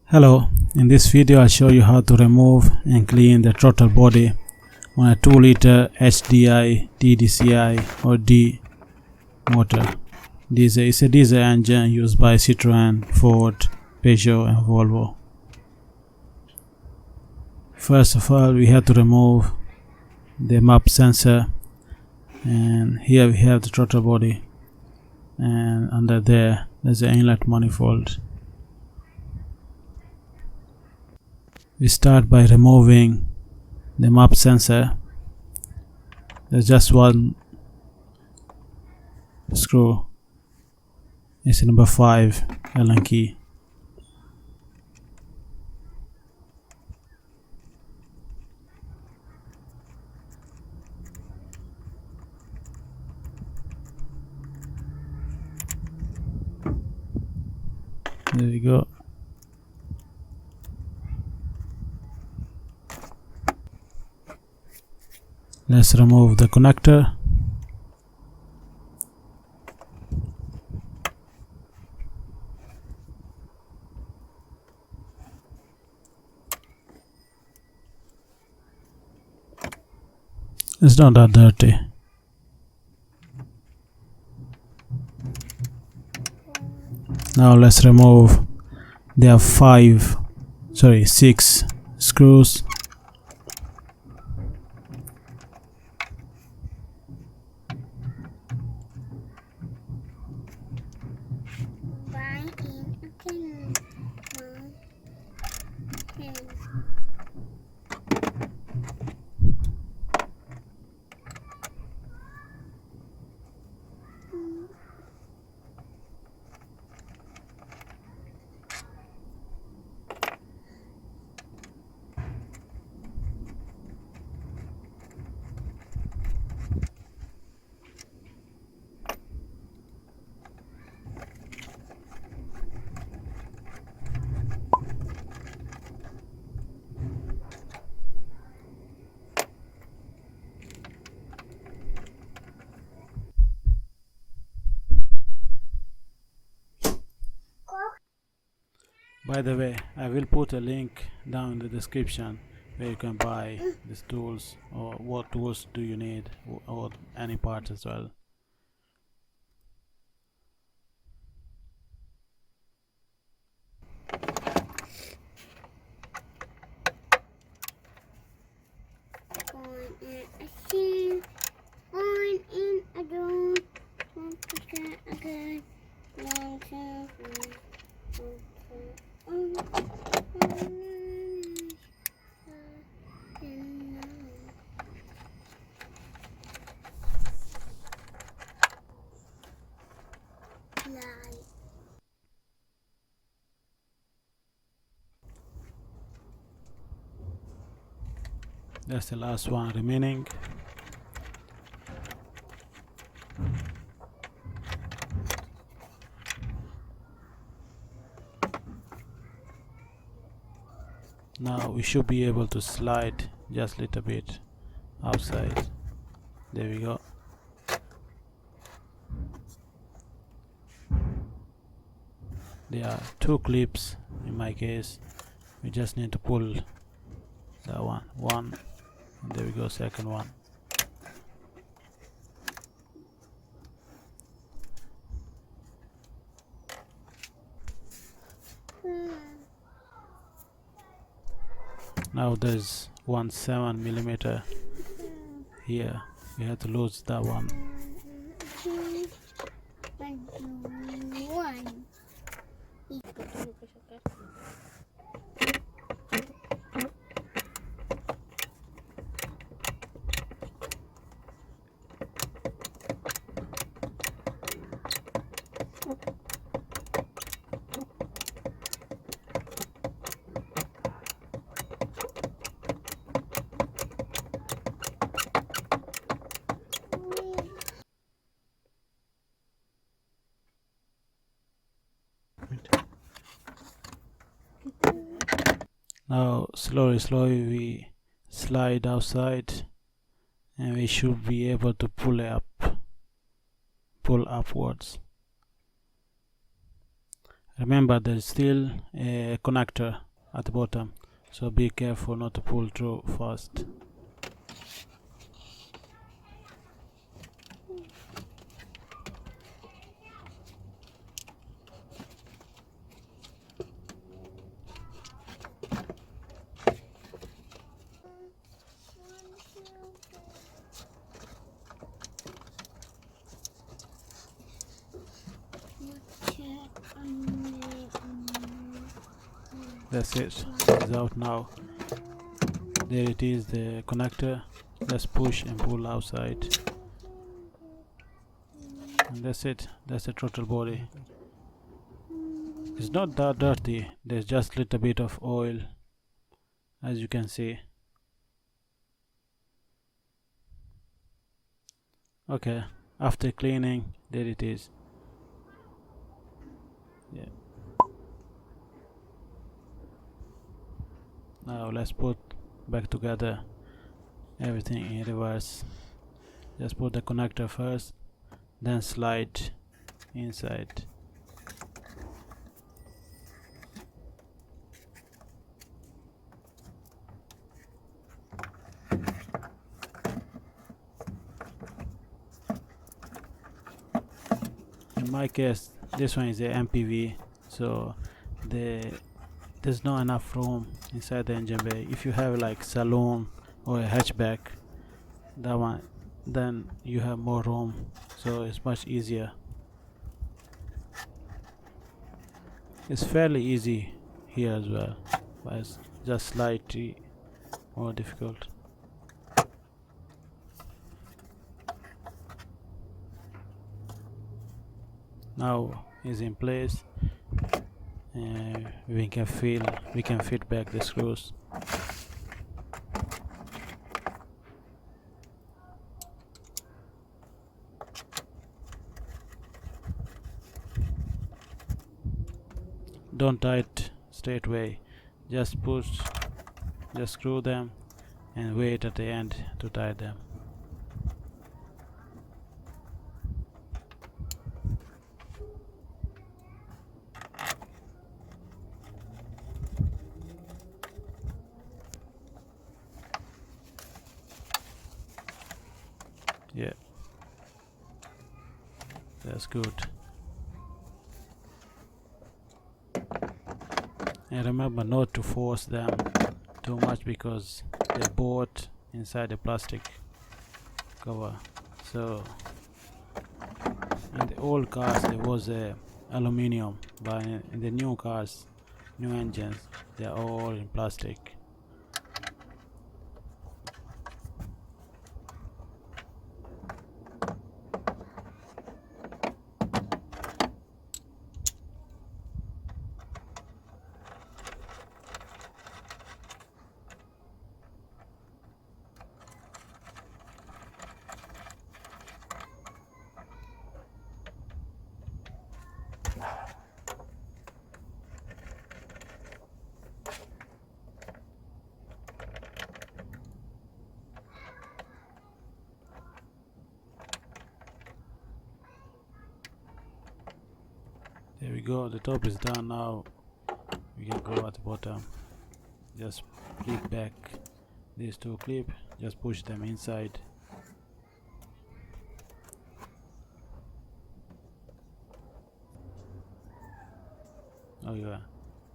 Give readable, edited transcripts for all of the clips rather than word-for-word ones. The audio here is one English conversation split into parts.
Hello, in this video I'll show you how to remove and clean the throttle body on a 2-liter HDI TDCI or D motor. This is a diesel engine used by Citroen, Ford, Peugeot and Volvo. First of all, we have to remove the map sensor, and here we have the throttle body, and under there's an inlet manifold. We start by removing the map sensor. There's just one screw. It's number 5 Allen key. There we go. Let's remove the connector. It's not that dirty. Now let's remove. There are 6 screws. By the way, I will put a link down in the description where you can buy these tools, or what tools do you need, or any parts as well. That's the last one remaining. Now we should be able to slide just a little bit outside. There we go. There are 2 clips in my case. We just need to pull that one, and there we go, second one. Now there's 1.7mm here. We have to lose that one. Now slowly we slide outside, and we should be able to pull upwards. Remember, there's still a connector at the bottom, so be careful not to pull through fast. That's it, it's out now. There it is, the connector. Let's push and pull outside, and that's it. That's the throttle body. It's not that dirty, there's just a little bit of oil, as you can see. Okay, after cleaning, there it is. Yeah. Now let's put back together everything in reverse. Just put the connector first, then slide inside. In my case, this one is a MPV, so there's not enough room inside the engine bay. If you have like saloon or a hatchback, that one, then you have more room, so it's much easier. It's fairly easy here as well, but it's just slightly more difficult. Now is in place, and we can fit back the screws. Don't tie it straight away, just screw them and wait at the end to tie them. Yeah, that's good. And remember not to force them too much, because they're both inside the plastic cover. So in the old cars there was a aluminium, but in the new cars, new engines, they're all in plastic. There we go, the top is done. Now we can go at the bottom. Just clip back these two clips, just push them inside. Oh yeah,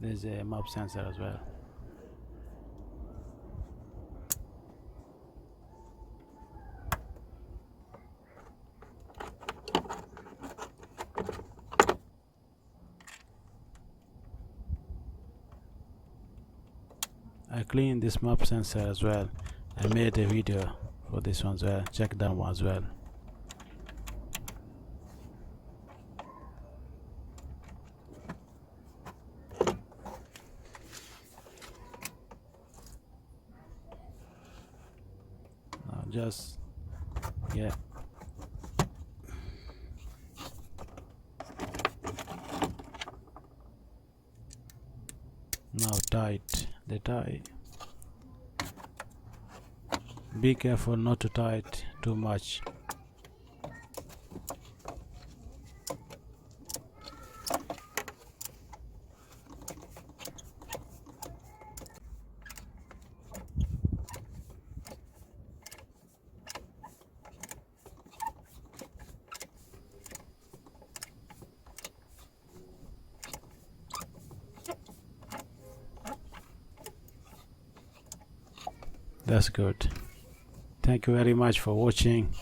there's a map sensor as well. I cleaned this map sensor as well. I made a video for this one as well. Check that one as well. Now just, yeah. Now tight the tie. Be careful not to tie it too much. That's good. Thank you very much for watching.